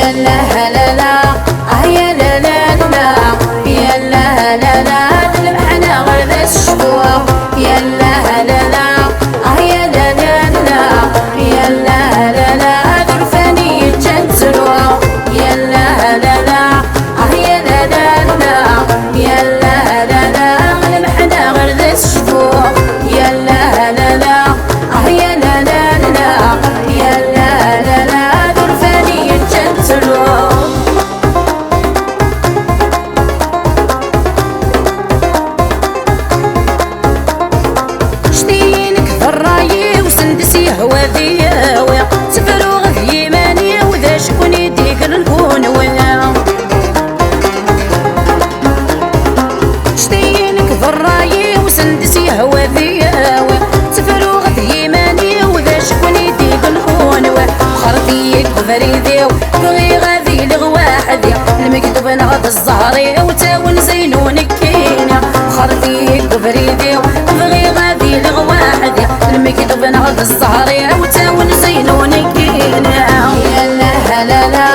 يا لا لا لا يا لا لا لا يا لا لا لا المحنة غير ذا الشبوع يا لا لا لا يا لا لا لا يا لا لا لا ذرفاني تنسلوع يا لا لا لا يا لا لا لا يا لا لا لا المحنة غير ذا الشبوع يا لا لا لا يا لا لا لا يا لا لا لا ذرفاني تنسلوع هو ذياوي سفروغ في يماني وذا شكون يديك نكون ويا شتينك في الراي وسندسي هو ذياوي سفروغ في يماني وذا شكون يديك نكون ويا خرطيك وفريدي بغي غادي لغواحدي المكتوب نغض الزهري وتاون زينونك كينا خرطيك وفريدي بغي غادي لغواحدي المكتوب نغض الزهري وتاون زينونك كينا يا لا لا لا